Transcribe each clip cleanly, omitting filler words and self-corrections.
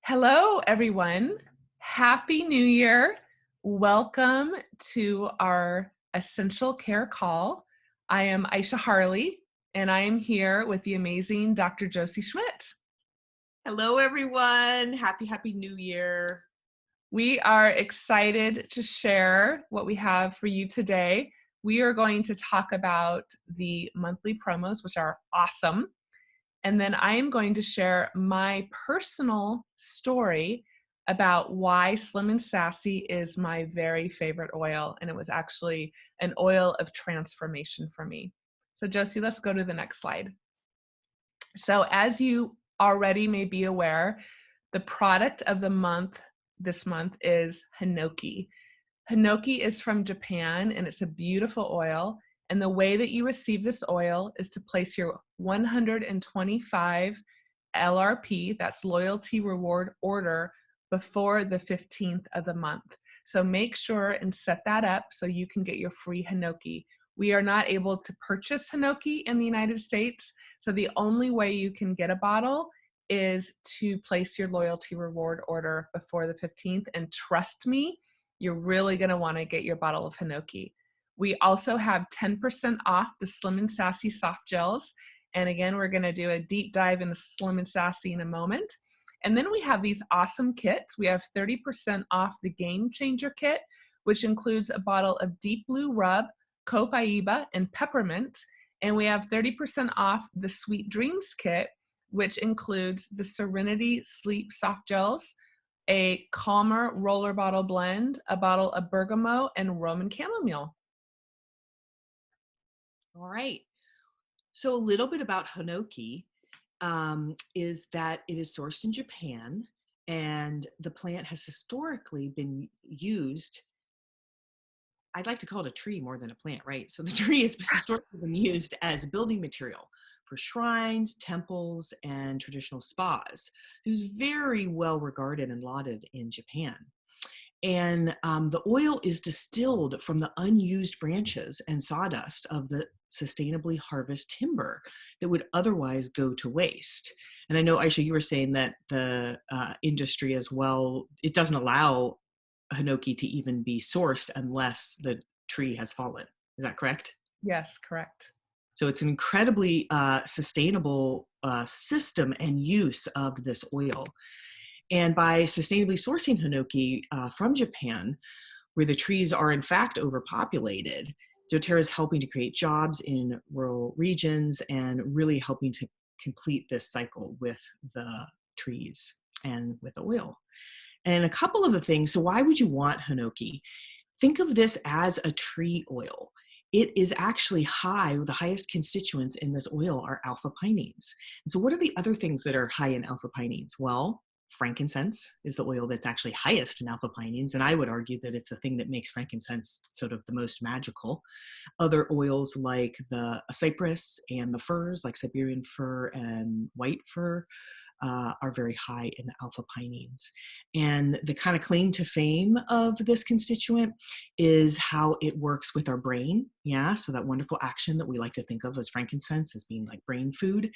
Hello, everyone. Happy New Year. Welcome to our Essential Care Call. I am Aisha Harley, and I am here with the amazing Dr. Josie Schmidt. Hello, everyone. Happy New Year. We are excited to share what we have for you today. We are going to talk about the monthly promos, which are awesome. And then I am going to share my personal story about why Slim and Sassy is my very favorite oil. And it was actually an oil of transformation for me. So Josie, let's go to the next slide. So as you already may be aware, the product of the month this month is Hinoki. Hinoki is from Japan and it's a beautiful oil. And the way that you receive this oil is to place your 125 LRP, that's loyalty reward order, before the 15th of the month. So make sure and set that up so you can get your free Hinoki. We are not able to purchase Hinoki in the United States. So the only way you can get a bottle is to place your loyalty reward order before the 15th. And trust me, you're really going to want to get your bottle of Hinoki. We also have 10% off the Slim and Sassy soft gels. And again, we're going to do a deep dive into Slim and Sassy in a moment. And then we have these awesome kits. We have 30% off the Game Changer kit, which includes a bottle of Deep Blue Rub, Copaiba, and Peppermint. And we have 30% off the Sweet Dreams kit, which includes the Serenity Sleep soft gels, a Calmer roller bottle blend, a bottle of bergamot, and Roman chamomile. All right. So a little bit about Hinoki is that it is sourced in Japan, and the plant has historically been used. I'd like to call it a tree more than a plant, right? So the tree has historically been used as building material for shrines, temples, and traditional spas. It was very well regarded and lauded in Japan. And the oil is distilled from the unused branches and sawdust of the sustainably harvested timber that would otherwise go to waste. And I know, Aisha, you were saying that the industry as well, it doesn't allow Hinoki to even be sourced unless the tree has fallen. Is that correct? Yes, correct. So it's an incredibly sustainable system and use of this oil. And by sustainably sourcing Hinoki from Japan, where the trees are in fact overpopulated, doTERRA is helping to create jobs in rural regions and really helping to complete this cycle with the trees and with the oil. And a couple of the things, so why would you want Hinoki? Think of this as a tree oil. It is actually high, the highest constituents in this oil are alpha pinene. And so what are the other things that are high in alpha pinene? Well, frankincense is the oil that's actually highest in alpha pinene, and I would argue that it's the thing that makes frankincense sort of the most magical. Other oils like the cypress and the firs, like Siberian fir and white fir, are very high in the alpha pinene. And the kind of claim to fame of this constituent is how it works with our brain. Yeah, so that wonderful action that we like to think of as frankincense as being like brain food,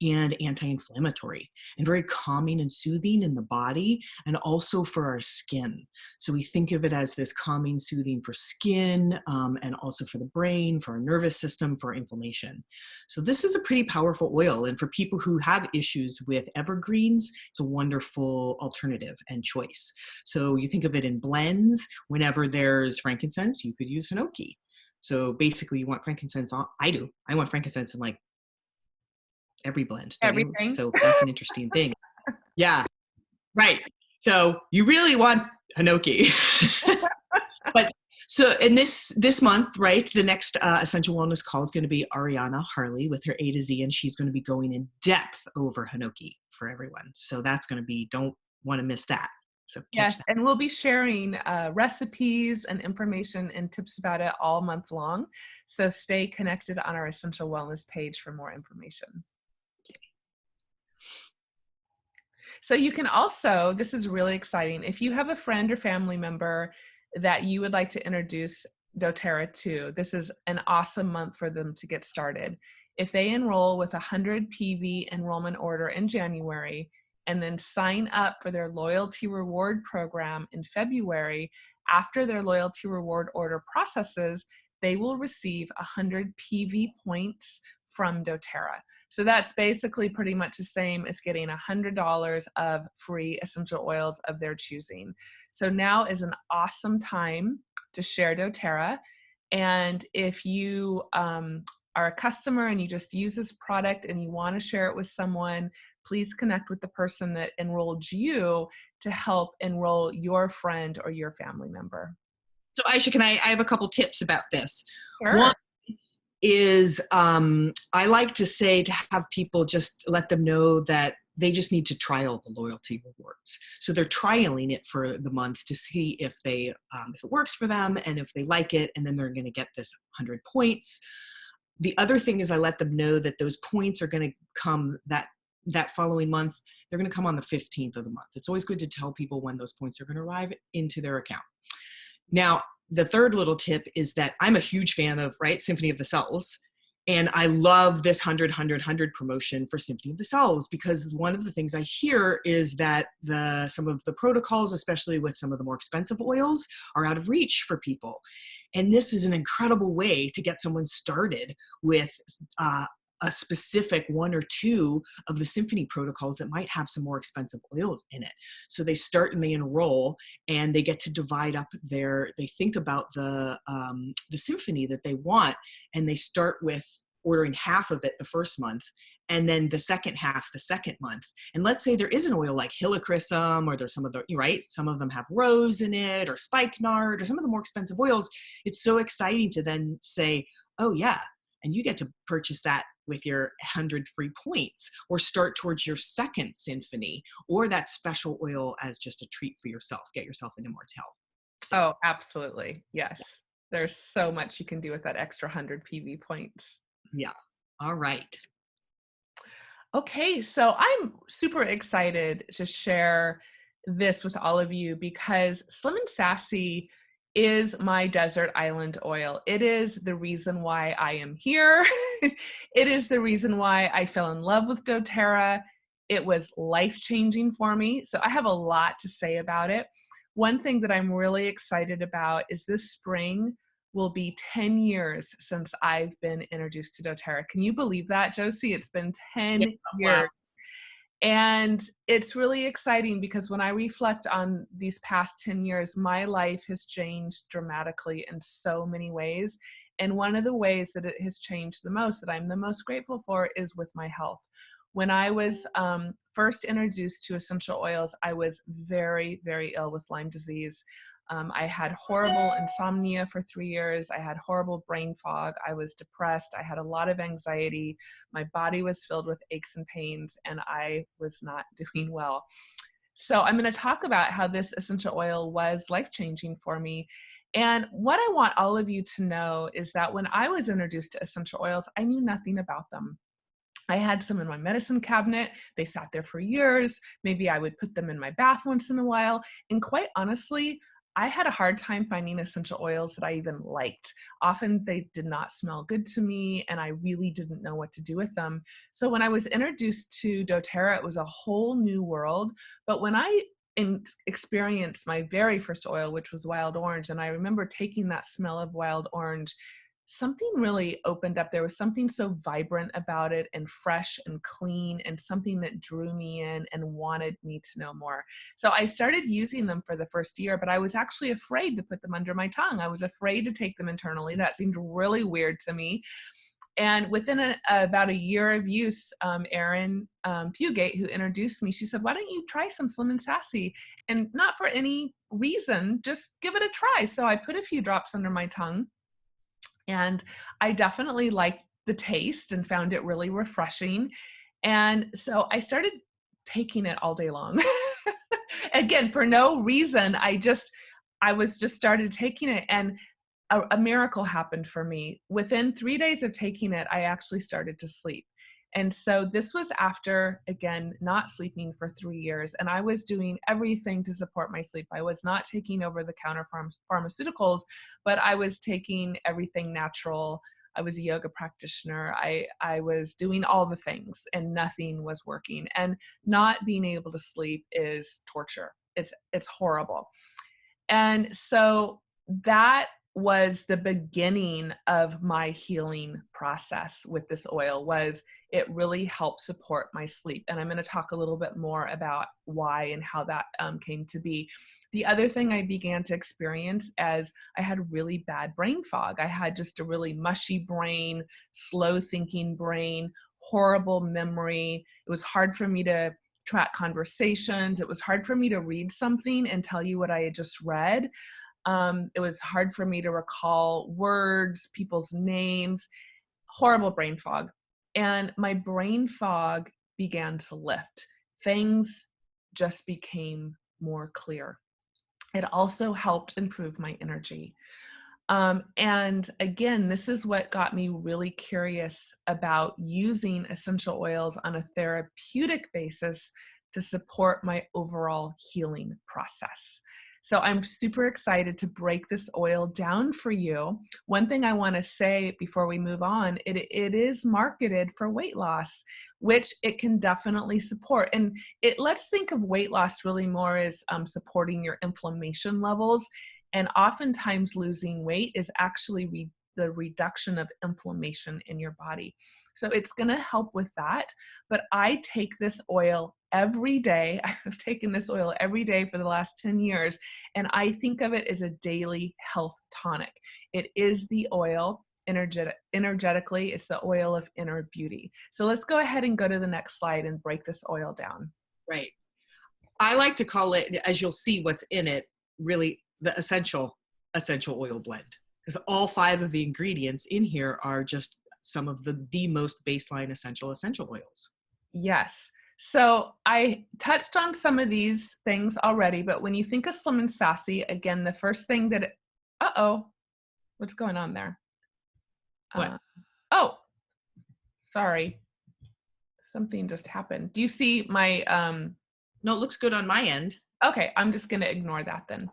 and anti-inflammatory and very calming and soothing in the body, and also for our skin. So we think of it as this calming, soothing for skin, and also for the brain, for our nervous system, for inflammation. So this is a pretty powerful oil. And for people who have issues with evergreens, it's a wonderful alternative and choice. So you think of it in blends. Whenever there's frankincense, you could use Hinoki. So basically you want frankincense on, I want frankincense in like every blend. Everything. So that's an interesting thing. Yeah, right. So you really want Hinoki. But so in this month, right, the next Essential Wellness call is going to be Ariana Harley with her A to Z, and she's going to be going in depth over Hinoki for everyone. So that's going to be, don't want to miss that. So Yes, that. and we'll be sharing recipes and information and tips about it all month long. So stay connected on our Essential Wellness page for more information. So you can also, this is really exciting, if you have a friend or family member that you would like to introduce doTERRA to, this is an awesome month for them to get started. If they enroll with a 100 PV enrollment order in January and then sign up for their loyalty reward program in February, after their loyalty reward order processes, they will receive 100 PV points from doTERRA. So that's basically pretty much the same as getting $100 of free essential oils of their choosing. So now is an awesome time to share doTERRA. And if you are a customer and you just use this product and you want to share it with someone, please connect with the person that enrolled you to help enroll your friend or your family member. So Aisha, I have a couple tips about this. One Sure. is I like to say to have people just let them know that they just need to trial the loyalty rewards. So they're trialing it for the month to see if it works for them and if they like it, and then they're going to get this 100 points. The other thing is I let them know that those points are going to come that following month. They're going to come on the 15th of the month. It's always good to tell people when those points are going to arrive into their account. Now, the third little tip is that I'm a huge fan of, Symphony of the Cells. And I love this 100, 100, 100 promotion for Symphony of the Cells, because one of the things I hear is that some of the protocols, especially with some of the more expensive oils, are out of reach for people. And this is an incredible way to get someone started with a specific one or two of the Symphony protocols that might have some more expensive oils in it. So they start and they enroll, and they get to divide up they think about the Symphony that they want, and they start with ordering half of it the first month, and then the second half the second month. And let's say there is an oil like helichrysum, or there's some of some of them have rose in it, or spikenard, or some of the more expensive oils. It's so exciting to then say, oh yeah, and you get to purchase that with your 100 free points, or start towards your second Symphony, or that special oil as just a treat for yourself. Get yourself into more health. So, Oh, absolutely. Yes. There's so much you can do with that extra 100 PV points. yeah. All right. Okay, so I'm super excited to share this with all of you because Slim and Sassy is my desert island oil. It is the reason why I am here. It is the reason why I fell in love with doTERRA. It was life-changing for me. So I have a lot to say about it. One thing that I'm really excited about is this spring will be 10 years since I've been introduced to doTERRA. Can you believe that, Josie? It's been 10 Yeah, wow. years. And it's really exciting because when I reflect on these past 10 years, my life has changed dramatically in so many ways. And one of the ways that it has changed the most, that I'm the most grateful for, is with my health. When I was first introduced to essential oils, I was very, very ill with Lyme disease. I had horrible insomnia for 3 years. I had horrible brain fog. I was depressed. I had a lot of anxiety. My body was filled with aches and pains, and I was not doing well. So I'm going to talk about how this essential oil was life-changing for me. And what I want all of you to know is that when I was introduced to essential oils, I knew nothing about them. I had some in my medicine cabinet. They sat there for years. Maybe I would put them in my bath once in a while. And quite honestly, I had a hard time finding essential oils that I even liked. Often they did not smell good to me, and I really didn't know what to do with them. So when I was introduced to doTERRA, it was a whole new world. But when I experienced my very first oil, which was wild orange, and I remember taking that smell of wild orange, something really opened up. There was something so vibrant about it, and fresh and clean, and something that drew me in and wanted me to know more. So I started using them for the first year, but I was actually afraid to put them under my tongue. I was afraid to take them internally. That seemed really weird to me. And within about a year of use, Erin Fugate, who introduced me, she said, why don't you try some Slim and Sassy? And not for any reason, just give it a try. So I put a few drops under my tongue, and I definitely liked the taste and found it really refreshing. And so I started taking it all day long. Again, for no reason. I was just started taking it, and a miracle happened for me. Within 3 days of taking it, I actually started to sleep. And so this was after, again, not sleeping for 3 years. And I was doing everything to support my sleep. I was not taking over the counter pharmaceuticals, but I was taking everything natural. I was a yoga practitioner. I was doing all the things and nothing was working. And not being able to sleep is torture. It's horrible. And so that was the beginning of my healing process with this oil. Was it really helped support my sleep. And I'm going to talk a little bit more about why and how that came to be. The other thing I began to experience as I had really bad brain fog. I had just a really mushy brain, slow thinking brain, horrible memory. It was hard for me to track conversations. It was hard for me to read something and tell you what I had just read. It was hard for me to recall words, people's names, horrible brain fog. And my brain fog began to lift. Things just became more clear. It also helped improve my energy. And again, this is what got me really curious about using essential oils on a therapeutic basis to support my overall healing process. So I'm super excited to break this oil down for you. One thing I want to say before we move on, it is marketed for weight loss, which it can definitely support. And let's think of weight loss really more as supporting your inflammation levels. And oftentimes losing weight is actually the reduction of inflammation in your body. So it's going to help with that. But I take this oil every day. I've taken this oil every day for the last 10 years, and I think of it as a daily health tonic. It is the oil energetically. It's the oil of inner beauty. So let's go ahead and go to the next slide and break this oil down. Right. I like to call it, as you'll see what's in it, really the essential oil blend, because all 5 of the ingredients in here are just some of the most baseline essential oils. Yes. So I touched on some of these things already, but when you think of Slim and Sassy, again, the first thing that, what's going on there? What? Oh, sorry. Something just happened. Do you see my, No, it looks good on my end. Okay, I'm just going to ignore that then.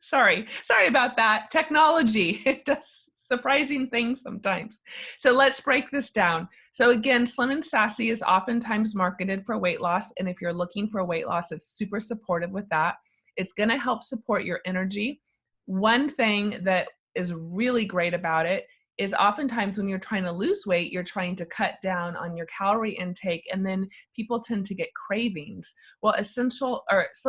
Sorry about that. Technology, it does surprising things sometimes. So let's break this down. So again, Slim and Sassy is oftentimes marketed for weight loss. And if you're looking for weight loss, it's super supportive with that. It's going to help support your energy. One thing that is really great about it is oftentimes when you're trying to lose weight, you're trying to cut down on your calorie intake, and then people tend to get cravings. Well, Slim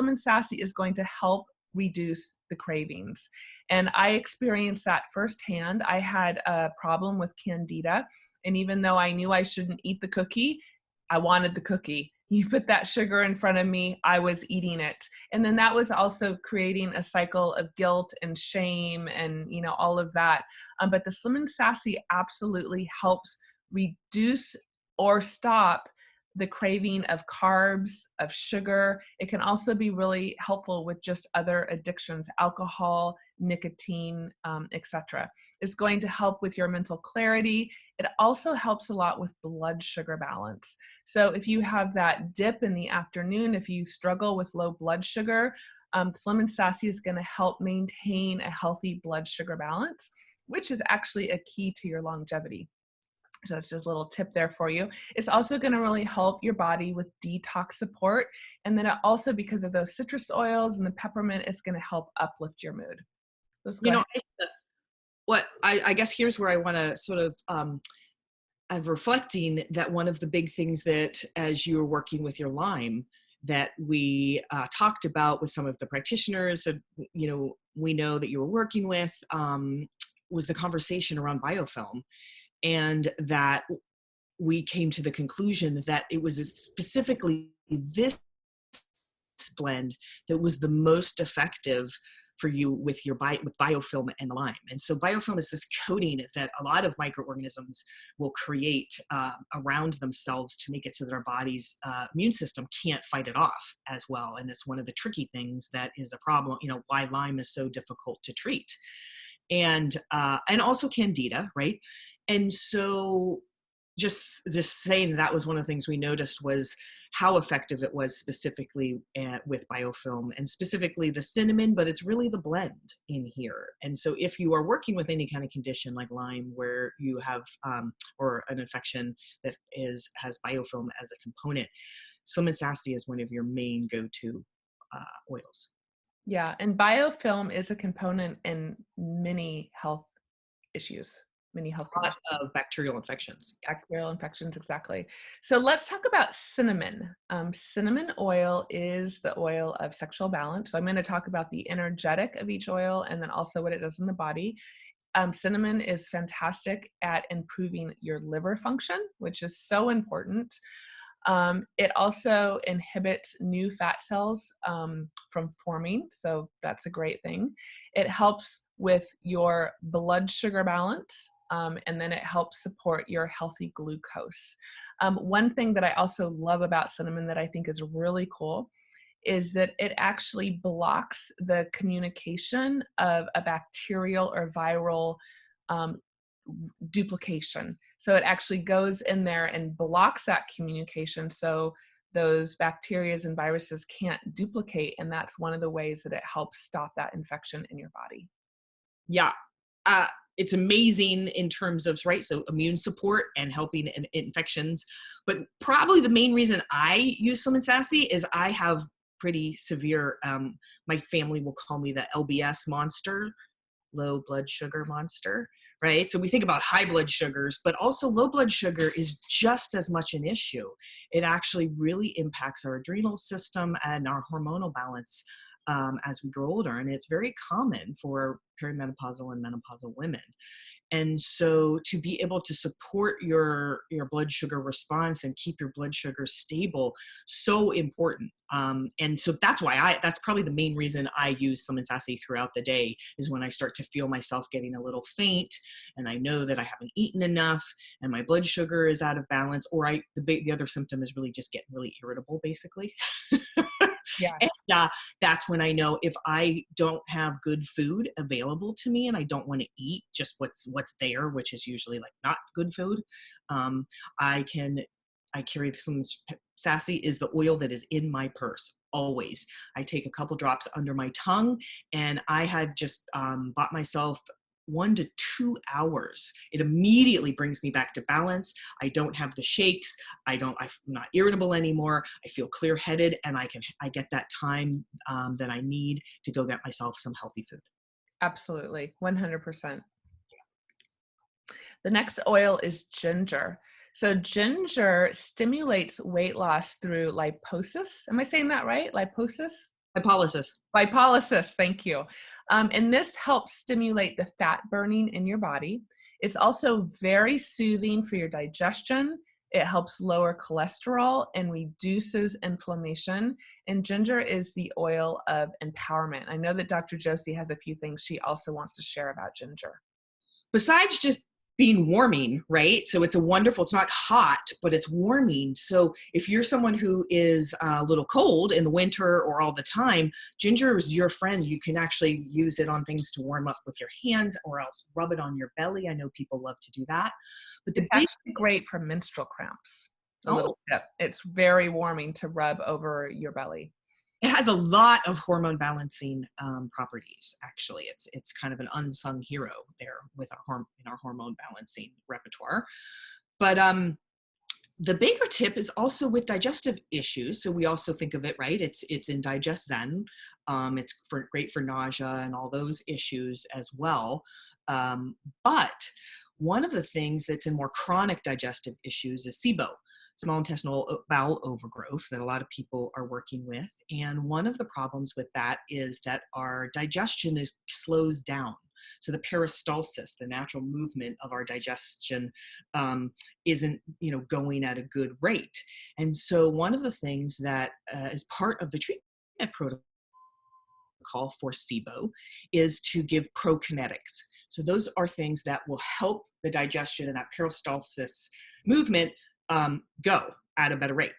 and Sassy is going to help reduce the cravings. And I experienced that firsthand. I had a problem with candida, and even though I knew I shouldn't eat the cookie, I wanted the cookie. You put that sugar in front of me, I was eating it. And then that was also creating a cycle of guilt and shame and, all of that. But the Slim and Sassy absolutely helps reduce or stop the craving of carbs, of sugar. It can also be really helpful with just other addictions, alcohol, nicotine, etc. It's going to help with your mental clarity. It also helps a lot with blood sugar balance. So if you have that dip in the afternoon, if you struggle with low blood sugar, Slim and Sassy is going to help maintain a healthy blood sugar balance, which is actually a key to your longevity. So that's just a little tip there for you. It's also going to really help your body with detox support. And then it also, because of those citrus oils and the peppermint, it's going to help uplift your mood. I guess here's where I want to sort of, I'm reflecting that one of the big things that as you were working with your Lyme that we talked about with some of the practitioners that, we know that you were working with was the conversation around biofilm. And that we came to the conclusion that it was specifically this blend that was the most effective for you with with biofilm and Lyme. And so biofilm is this coating that a lot of microorganisms will create around themselves to make it so that our body's immune system can't fight it off as well. And it's one of the tricky things that is a problem, why Lyme is so difficult to treat. And also candida, right? And so just saying that was one of the things we noticed was how effective it was specifically with biofilm, and specifically the cinnamon, but it's really the blend in here. And so if you are working with any kind of condition like Lyme, where you have, or an infection that has biofilm as a component, Slim and Sassy is one of your main go-to oils. Yeah, and biofilm is a component in many health issues, many health A lot conditions. of bacterial infections. Yeah. Bacterial infections, exactly. So let's talk about cinnamon. Cinnamon oil is the oil of sexual balance. So I'm going to talk about the energetic of each oil and then also what it does in the body. Cinnamon is fantastic at improving your liver function, which is so important. It also inhibits new fat cells from forming, so that's a great thing. It helps with your blood sugar balance, and then it helps support your healthy glucose. One thing that I also love about cinnamon that I think is really cool is that it actually blocks the communication of a bacterial or viral um, duplication. So it actually goes in there and blocks that communication so those bacteria and viruses can't duplicate. And that's one of the ways that it helps stop that infection in your body. Yeah. Uh, it's amazing in terms of, right, so immune support and helping in infections. But probably the main reason I use Slim and Sassy is I have pretty severe, my family will call me the LBS monster, low blood sugar monster, right? So we think about high blood sugars, but also low blood sugar is just as much an issue. It actually really impacts our adrenal system and our hormonal balance as we grow older. And it's very common for perimenopausal and menopausal women. And so to be able to support your blood sugar response and keep your blood sugar stable, so important. And so that's why that's probably the main reason I use Slim and Sassy throughout the day, is when I start to feel myself getting a little faint and I know that I haven't eaten enough and my blood sugar is out of balance, or the other symptom is really just getting really irritable, basically. And Yes. that's when I know if I don't have good food available to me and I don't want to eat just what's there, which is usually like not good food, um, I carry some Sassy is the oil that is in my purse always. I take a couple drops under my tongue, and I had just bought myself 1 to 2 hours. It immediately brings me back to balance. I don't have the shakes. I'm not irritable anymore. I feel clear-headed, and I get that time that I need to go get myself some healthy food. Absolutely. 100%. The next oil is ginger. So ginger stimulates weight loss through lipolysis. Am I saying that right? Lipolysis? Lipolysis. Lipolysis, thank you. And this helps stimulate the fat burning in your body. It's also very soothing for your digestion. It helps lower cholesterol and reduces inflammation. And ginger is the oil of empowerment. I know that Dr. Josie has a few things she also wants to share about ginger. Besides just being warming, right? So it's not hot, but it's warming. So if you're someone who is a little cold in the winter or all the time, ginger is your friend. You can actually use it on things to warm up with your hands, or else rub it on your belly. I know people love to do that. But It's actually great for menstrual cramps. A oh, little tip. It's very warming to rub over your belly. it has a lot of hormone balancing properties. Actually, it's kind of an unsung hero there with our hormone balancing repertoire. But the bigger tip is also with digestive issues. So we also think of it, right? It's in Digest Zen. It's great for nausea and all those issues as well. But one of the things that's in more chronic digestive issues is SIBO, small intestinal bowel overgrowth, that a lot of people are working with. And one of the problems with that is that our digestion slows down. So the peristalsis, the natural movement of our digestion, isn't, going at a good rate. And so one of the things that is part of the treatment protocol for SIBO is to give prokinetics. So those are things that will help the digestion and that peristalsis movement go at a better rate.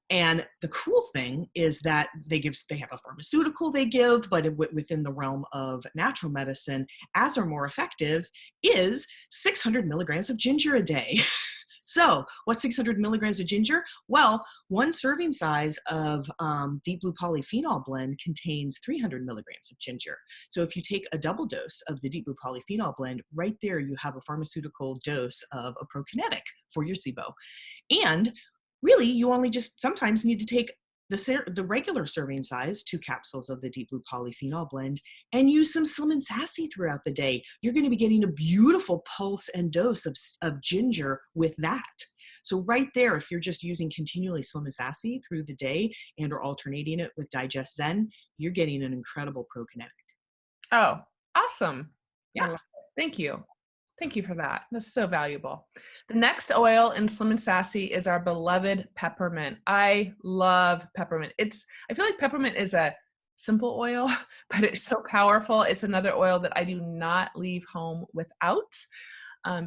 And the cool thing is that they have a pharmaceutical they give, but within the realm of natural medicine, as are more effective, is 600 milligrams of ginger a day. So what's 600 milligrams of ginger? Well, one serving size of deep blue polyphenol blend contains 300 milligrams of ginger. So if you take a double dose of the deep blue polyphenol blend, right there you have a pharmaceutical dose of a prokinetic for your SIBO. And really, you only just sometimes need to take the regular serving size, 2 capsules of the deep blue polyphenol blend, and use some Slim and Sassy throughout the day. You're going to be getting a beautiful pulse and dose of ginger with that. So right there, if you're just using continually Slim and Sassy through the day and or alternating it with Digest Zen, you're getting an incredible prokinetic. Oh, awesome. I Yeah. love it. Thank you. Thank you for that. That's so valuable. The next oil in Slim and Sassy is our beloved peppermint. I love peppermint. I feel like peppermint is a simple oil, but it's so powerful. It's another oil that I do not leave home without.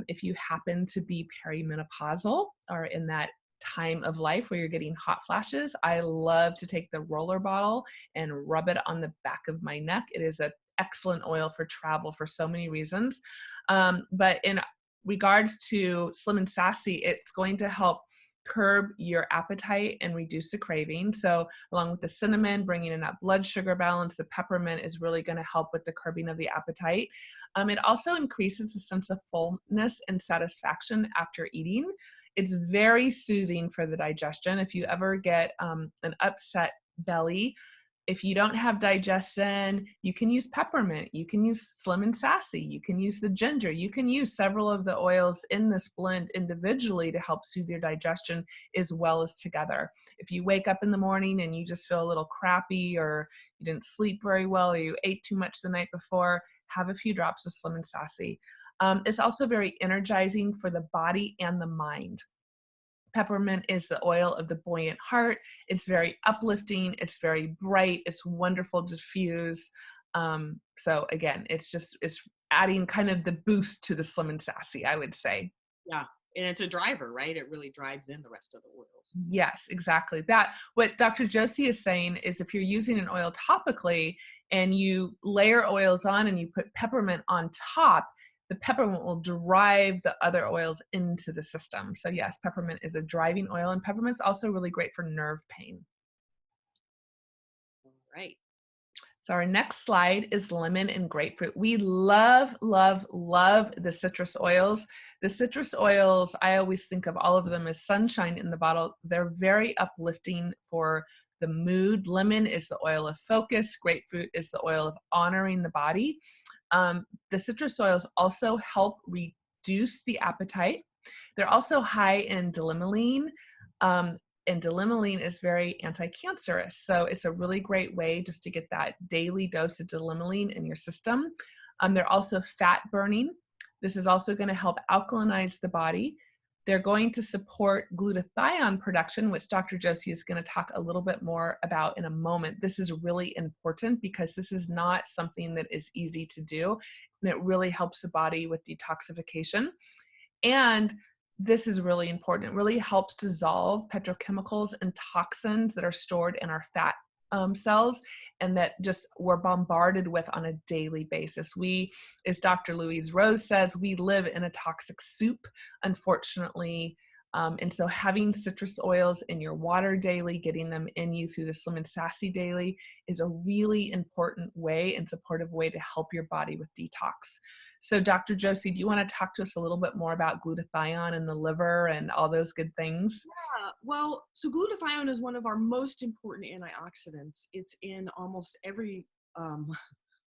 If you happen to be perimenopausal or in that time of life where you're getting hot flashes, I love to take the roller bottle and rub it on the back of my neck. It is an excellent oil for travel for so many reasons. But in regards to Slim and Sassy, it's going to help curb your appetite and reduce the craving. So along with the cinnamon, bringing in that blood sugar balance, the peppermint is really going to help with the curbing of the appetite. It also increases the sense of fullness and satisfaction after eating. It's very soothing for the digestion. If you ever get an upset belly, if you don't have Digestin, you can use peppermint, you can use Slim and Sassy, you can use the ginger, you can use several of the oils in this blend individually to help soothe your digestion as well as together. If you wake up in the morning and you just feel a little crappy or you didn't sleep very well or you ate too much the night before, have a few drops of Slim and Sassy. It's also very energizing for the body and the mind. Peppermint is the oil of the buoyant heart. It's very uplifting. It's very bright. It's wonderful to diffuse. So again, it's adding kind of the boost to the Slim and Sassy, I would say. Yeah. And it's a driver, right? It really drives in the rest of the oils. Yes, exactly. What Dr. Josie is saying is if you're using an oil topically and you layer oils on and you put peppermint on top, the peppermint will drive the other oils into the system. So yes, peppermint is a driving oil, and peppermint's also really great for nerve pain. All right. So our next slide is lemon and grapefruit. We love, love, love the citrus oils. The citrus oils, I always think of all of them as sunshine in the bottle. They're very uplifting for the mood. Lemon is the oil of focus. Grapefruit is the oil of honoring the body. The citrus oils also help reduce the appetite. They're also high in dilimalene. And dilimalene is very anti-cancerous. So it's a really great way just to get that daily dose of dilimalene in your system. They're also fat burning. This is also going to help alkalinize the body. They're going to support glutathione production, which Dr. Josie is going to talk a little bit more about in a moment. This is really important because this is not something that is easy to do, and it really helps the body with detoxification. And this is really important. It really helps dissolve petrochemicals and toxins that are stored in our fat cells and that just we're bombarded with on a daily basis. We, as Dr. Louise Rose says, we live in a toxic soup, unfortunately. And so having citrus oils in your water daily, getting them in you through the Slim and Sassy daily is a really important way and supportive way to help your body with detox. So Dr. Josie, do you want to talk to us a little bit more about glutathione and the liver and all those good things? Well, so glutathione is one of our most important antioxidants. It's in almost every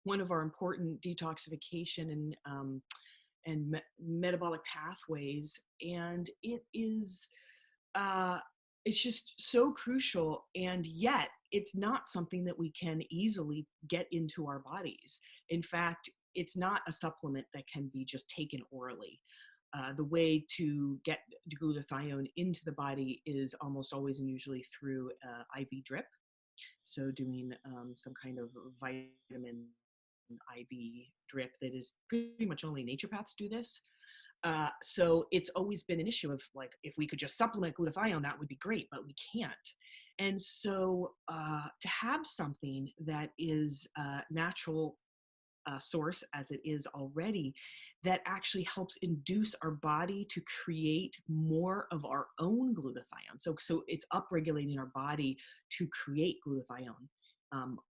one of our important detoxification and metabolic pathways, and it's just so crucial. And yet, it's not something that we can easily get into our bodies. In fact, it's not a supplement that can be just taken orally. The way to get glutathione into the body is almost always and usually through IV drip. So doing some kind of vitamin IV drip that is pretty much only naturopaths do this. So it's always been an issue of like, if we could just supplement glutathione, that would be great, but we can't. And so to have something that is natural source as it is already, that actually helps induce our body to create more of our own glutathione. So it's upregulating our body to create glutathione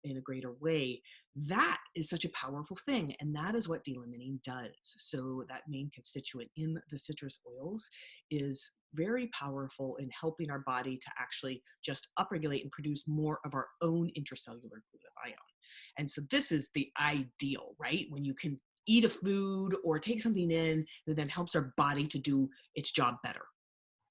in a greater way. That is such a powerful thing. And that is what delimiting does. So that main constituent in the citrus oils is very powerful in helping our body to actually just upregulate and produce more of our own intracellular glutathione. And so this is the ideal, right? When you can eat a food or take something in that then helps our body to do its job better.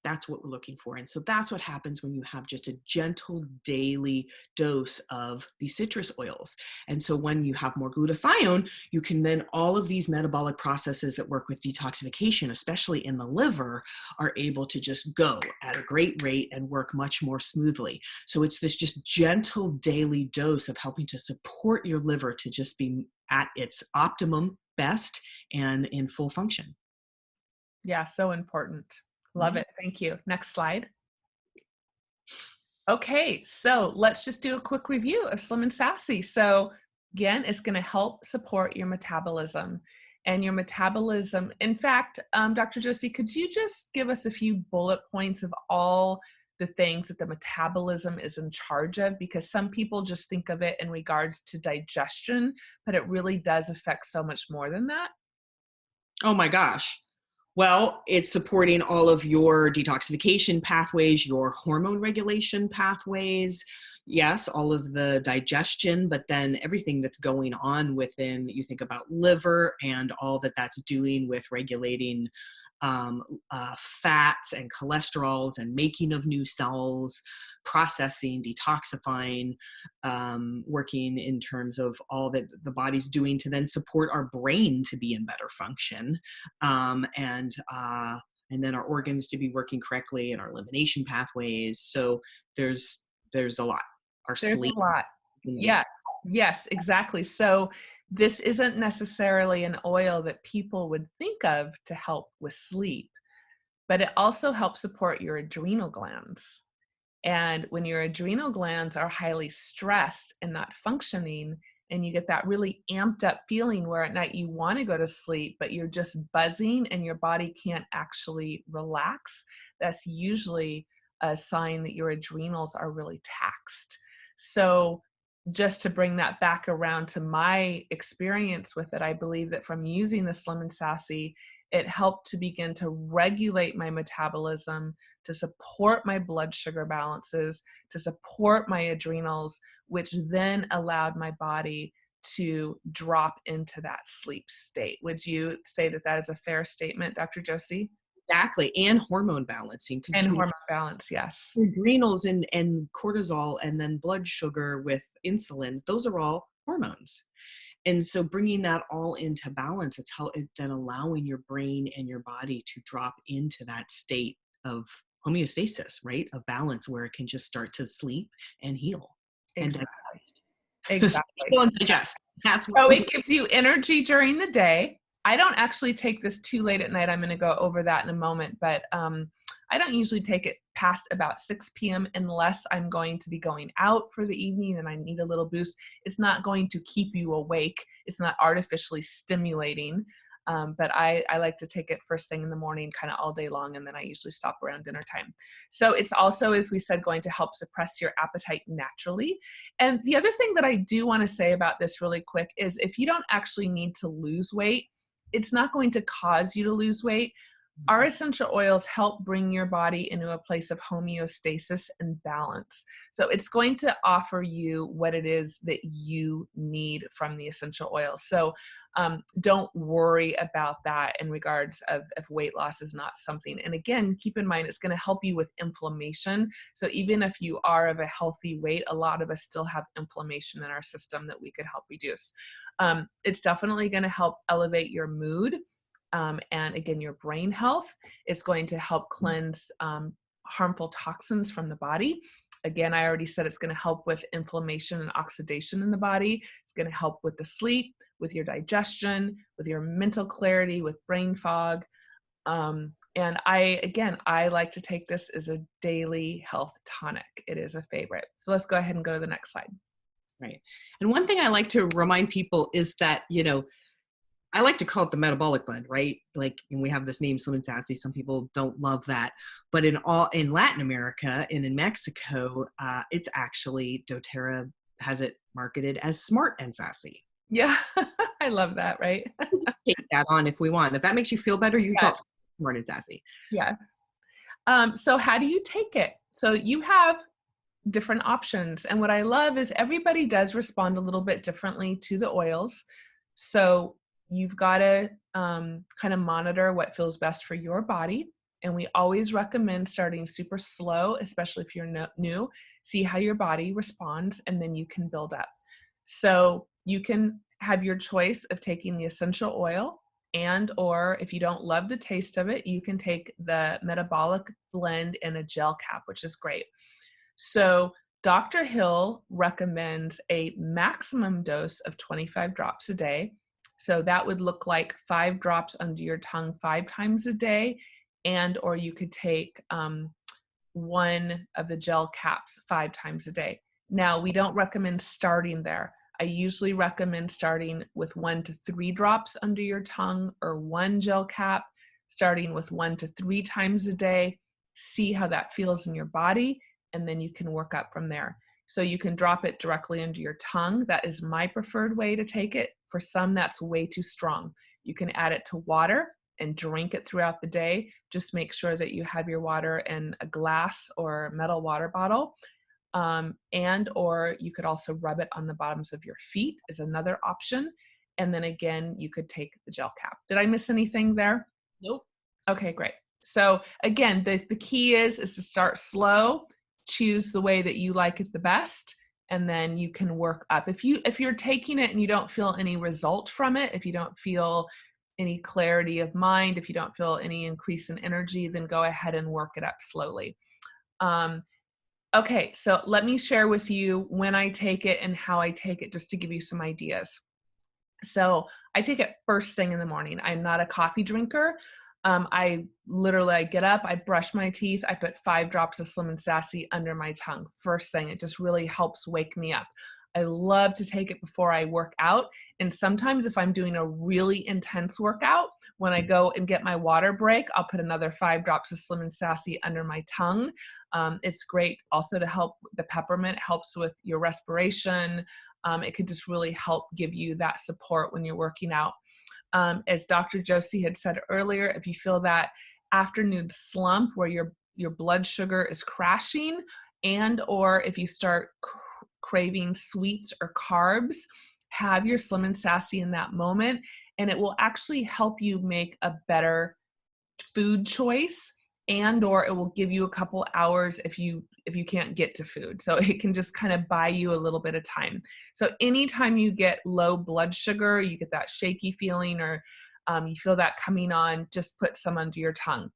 That's what we're looking for. And so that's what happens when you have just a gentle daily dose of these citrus oils. And so when you have more glutathione, you can then, all of these metabolic processes that work with detoxification, especially in the liver, are able to just go at a great rate and work much more smoothly. So it's this just gentle daily dose of helping to support your liver to just be at its optimum best and in full function. Yeah, so important. Love Yeah. it. Thank you. Next slide. Okay, so let's just do a quick review of Slim and Sassy. So again, it's going to help support your metabolism and your metabolism. In fact, Dr. Josie, could you just give us a few bullet points of all the things that the metabolism is in charge of? Because some people just think of it in regards to digestion, but it really does affect so much more than that. Oh my gosh. Well, it's supporting all of your detoxification pathways, your hormone regulation pathways. Yes, all of the digestion, but then everything that's going on within, you think about liver and all that that's doing with regulating fats and cholesterols and making of new cells, processing, detoxifying, working in terms of all that the body's doing to then support our brain to be in better function, and then our organs to be working correctly and our elimination pathways. So there's a lot. Our There's sleep. a lot. Yes, yes, exactly. So this isn't necessarily an oil that people would think of to help with sleep, but it also helps support your adrenal glands. And when your adrenal glands are highly stressed and not functioning, and you get that really amped up feeling where at night you want to go to sleep, but you're just buzzing and your body can't actually relax, that's usually a sign that your adrenals are really taxed. So, just to bring that back around to my experience with it, I believe that from using the Slim and Sassy, it helped to begin to regulate my metabolism, to support my blood sugar balances, to support my adrenals, which then allowed my body to drop into that sleep state. Would you say that that is a fair statement, Dr. Josie? Exactly, and hormone balancing, because And hormone balance, yes. adrenals and cortisol and then blood sugar with insulin, those are all hormones. And so bringing that all into balance, it's how it then allowing your brain and your body to drop into that state of homeostasis, right? Of balance, where it can just start to sleep and heal and Exactly. digest. Exactly. Heal and digest. That's what So we. it gives you energy during the day. I don't actually take this too late at night. I'm going to go over that in a moment, but I don't usually take it past about 6 p.m. unless I'm going to be going out for the evening and I need a little boost. It's not going to keep you awake. It's not artificially stimulating. But I like to take it first thing in the morning, kind of all day long, and then I usually stop around dinner time. So it's also, as we said, going to help suppress your appetite naturally. And the other thing that I do want to say about this really quick is if you don't actually need to lose weight, it's not going to cause you to lose weight. Our essential oils help bring your body into a place of homeostasis and balance. So it's going to offer you what it is that you need from the essential oils. So don't worry about that in regards of if weight loss is not something. And again, keep in mind, it's going to help you with inflammation. So even if you are of a healthy weight, a lot of us still have inflammation in our system that we could help reduce. It's definitely going to help elevate your mood. And again, your brain health. Is going to help cleanse harmful toxins from the body. Again, I already said it's going to help with inflammation and oxidation in the body. It's going to help with the sleep, with your digestion, with your mental clarity, with brain fog. And I like to take this as a daily health tonic. It is a favorite. So let's go ahead and go to the next slide. Right. And one thing I like to remind people is that, I like to call it the metabolic blend, right? Like, and we have this name Slim and Sassy. Some people don't love that, but in Latin America and in Mexico, it's actually doTERRA has it marketed as Smart and Sassy. Yeah, I love that, right? Take that on if we want. If that makes you feel better, you can call Yes, it Smart and Sassy. yes. So how do you take it? So you have different options. And what I love is everybody does respond a little bit differently to the oils. So you've got to kind of monitor what feels best for your body. And we always recommend starting super slow, especially if you're new. See how your body responds, and then you can build up. So you can have your choice of taking the essential oil, and or if you don't love the taste of it, you can take the metabolic blend in a gel cap, which is great. So Dr. Hill recommends a maximum dose of 25 drops a day. So that would look like 5 drops under your tongue 5 times a day, and or you could take one of the gel caps 5 times a day. Now, we don't recommend starting there. I usually recommend starting with 1 to 3 drops under your tongue, or 1 gel cap, starting with 1 to 3 times a day. See how that feels in your body, and then you can work up from there. So you can drop it directly into your tongue. That is my preferred way to take it. For some, that's way too strong. You can add it to water and drink it throughout the day. Just make sure that you have your water in a glass or metal water bottle. And or you could also rub it on the bottoms of your feet is another option. And then again, you could take the gel cap. Did I miss anything there? Nope. Okay, great. So again, the key is to start slow, choose the way that you like it the best, and then you can work up. If you're taking it and you don't feel any result from it, if you don't feel any clarity of mind, if you don't feel any increase in energy, then go ahead and work it up slowly. Okay, so let me share with you when I take it and how I take it, just to give you some ideas. So I take it first thing in the morning. I'm not a coffee drinker. I get up, I brush my teeth, I put 5 drops of Slim and Sassy under my tongue. First thing, it just really helps wake me up. I love to take it before I work out. And sometimes if I'm doing a really intense workout, when I go and get my water break, I'll put another 5 drops of Slim and Sassy under my tongue. It's great also to help. The peppermint helps with your respiration. It could just really help give you that support when you're working out. As Dr. Josie had said earlier, if you feel that afternoon slump where your blood sugar is crashing, and or if you start craving sweets or carbs, have your Slim and Sassy in that moment, and it will actually help you make a better food choice, and or it will give you a couple hours if you can't get to food. So it can just kind of buy you a little bit of time. So anytime you get low blood sugar, you get that shaky feeling, or you feel that coming on, just put some under your tongue.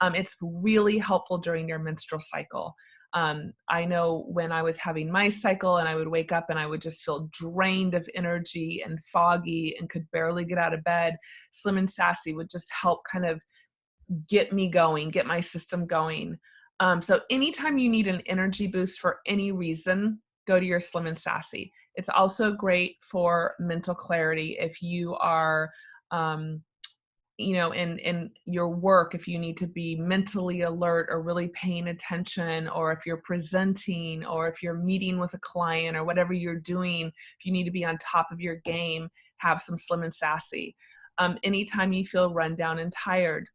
It's really helpful during your menstrual cycle. I know when I was having my cycle and I would wake up and I would just feel drained of energy and foggy and could barely get out of bed, Slim and Sassy would just help kind of get me going, get my system going. So anytime you need an energy boost for any reason, go to your Slim and Sassy. It's also great for mental clarity. If you are, in your work, if you need to be mentally alert or really paying attention, or if you're presenting, or if you're meeting with a client, or whatever you're doing, if you need to be on top of your game, have some Slim and Sassy. Anytime you feel run down and tired,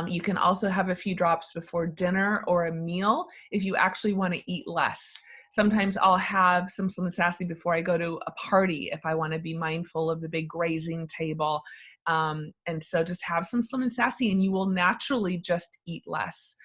you can also have a few drops before dinner or a meal if you actually want to eat less. Sometimes I'll have some Slim and Sassy before I go to a party if I want to be mindful of the big grazing table. And so just have some Slim and Sassy and you will naturally just eat less.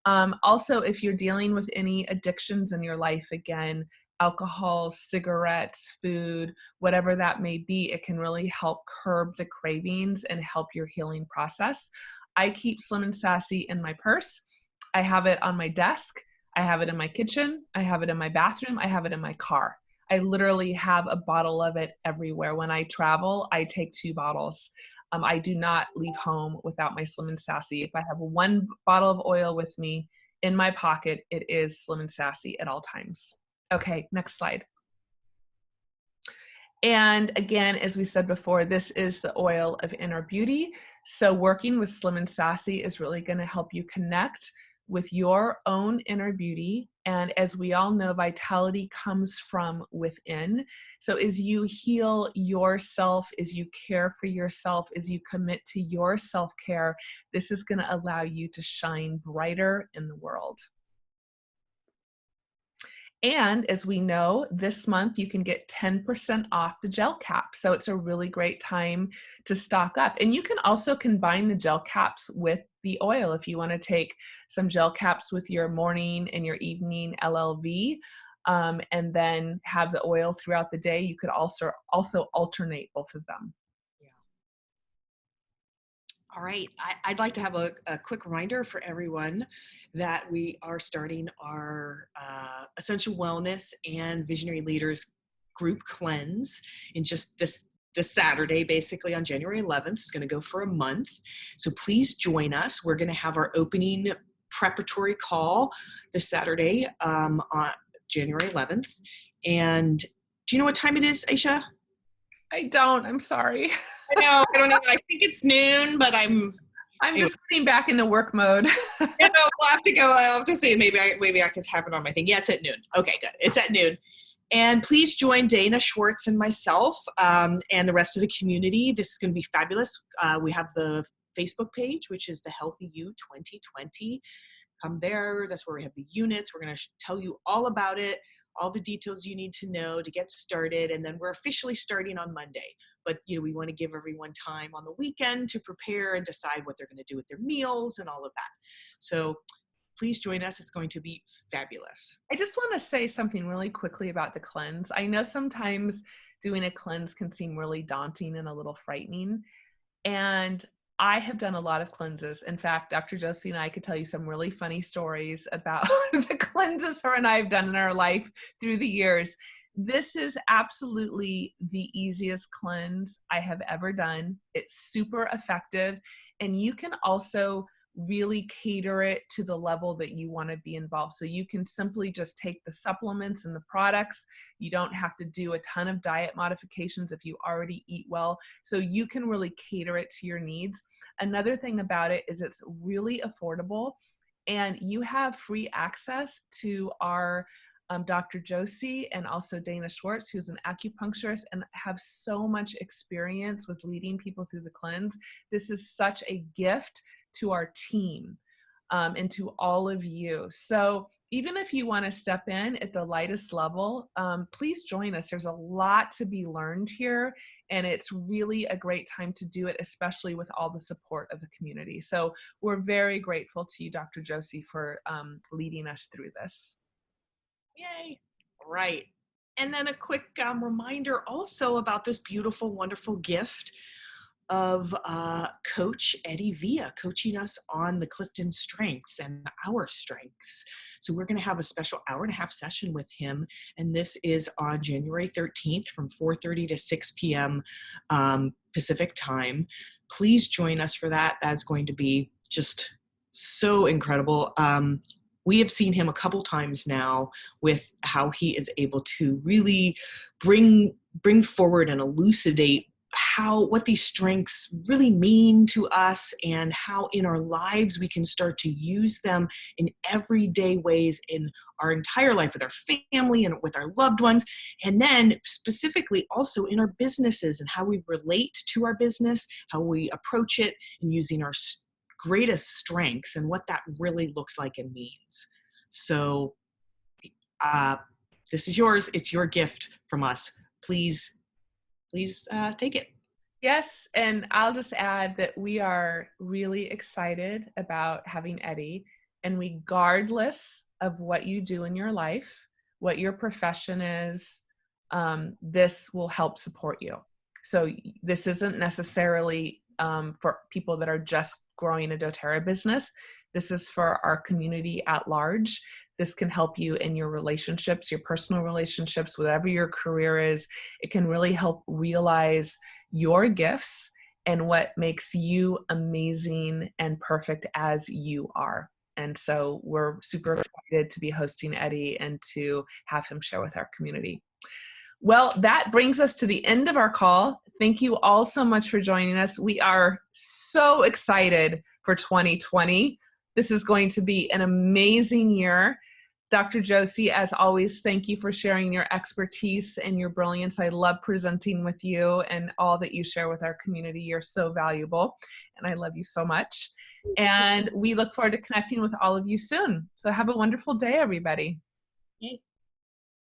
Also, if you're dealing with any addictions in your life, again, alcohol, cigarettes, food, whatever that may be, it can really help curb the cravings and help your healing process. I keep Slim and Sassy in my purse. I have it on my desk. I have it in my kitchen. I have it in my bathroom. I have it in my car. I literally have a bottle of it everywhere. When I travel, I take 2 bottles. I do not leave home without my Slim and Sassy. If I have 1 bottle of oil with me in my pocket, it is Slim and Sassy at all times. Okay, next slide. And again, as we said before, this is the oil of inner beauty. So working with Slim and Sassy is really going to help you connect with your own inner beauty. And as we all know, vitality comes from within. So as you heal yourself, as you care for yourself, as you commit to your self-care, this is going to allow you to shine brighter in the world. And as we know, this month you can get 10% off the gel cap. So it's a really great time to stock up. And you can also combine the gel caps with the oil if you want to take some gel caps with your morning and your evening LLV, and then have the oil throughout the day. You could also alternate both of them. All right, I'd like to have a quick reminder for everyone that we are starting our Essential Wellness and Visionary Leaders group cleanse in just this Saturday, basically on January 11th. It's going to go for a month. So please join us. We're going to have our opening preparatory call this Saturday on January 11th. And do you know what time it is, Aisha? I don't. I'm sorry. I know. I don't know. I think it's noon, but I'm just getting back into work mode. We'll have to go. I'll have to see. Maybe I can have it on my thing. Yeah, it's at noon. Okay, good. It's at noon. And please join Dana Schwartz and myself and the rest of the community. This is going to be fabulous. We have the Facebook page, which is the Healthy You 2020. Come there. That's where we have the units. We're going to tell you all about it, all the details you need to know to get started. And then we're officially starting on Monday. But, we want to give everyone time on the weekend to prepare and decide what they're going to do with their meals and all of that. So please join us. It's going to be fabulous. I just want to say something really quickly about the cleanse. I know sometimes doing a cleanse can seem really daunting and a little frightening. And I have done a lot of cleanses. In fact, Dr. Josie and I could tell you some really funny stories about the cleanses her and I have done in our life through the years. This is absolutely the easiest cleanse I have ever done. It's super effective. And you can also really cater it to the level that you want to be involved. So you can simply just take the supplements and the products. You don't have to do a ton of diet modifications if you already eat well. So you can really cater it to your needs. Another thing about it is it's really affordable, and you have free access to our Dr. Josie and also Dana Schwartz, who's an acupuncturist and have so much experience with leading people through the cleanse. This is such a gift to our team and to all of you. So even if you want to step in at the lightest level, please join us. There's a lot to be learned here, and it's really a great time to do it, especially with all the support of the community. So we're very grateful to you, Dr. Josie, for leading us through this. Yay. Right. And then a quick reminder also about this beautiful, wonderful gift of Coach Eddie Villa coaching us on the Clifton strengths and our strengths. So we're going to have a special 1.5-hour session with him. And this is on January 13th from 4:30 to 6 p.m. Pacific time. Please join us for that. That's going to be just so incredible. We have seen him a couple times now with how he is able to really bring forward and elucidate what these strengths really mean to us, and how in our lives we can start to use them in everyday ways in our entire life with our family and with our loved ones, and then specifically also in our businesses and how we relate to our business, how we approach it, and using our greatest strengths and what that really looks like and means. So this is yours. It's your gift from us. Please take it. Yes, and I'll just add that we are really excited about having Eddie, and regardless of what you do in your life, what your profession is, this will help support you. So this isn't necessarily for people that are just growing a doTERRA business. This is for our community at large. This can help you in your relationships, your personal relationships, whatever your career is. It can really help realize your gifts and what makes you amazing and perfect as you are. And so we're super excited to be hosting Eddie and to have him share with our community. Well, that brings us to the end of our call. Thank you all so much for joining us. We are so excited for 2020. This is going to be an amazing year. Dr. Josie, as always, thank you for sharing your expertise and your brilliance. I love presenting with you and all that you share with our community. You're so valuable, and I love you so much. And we look forward to connecting with all of you soon. So have a wonderful day, everybody. Okay.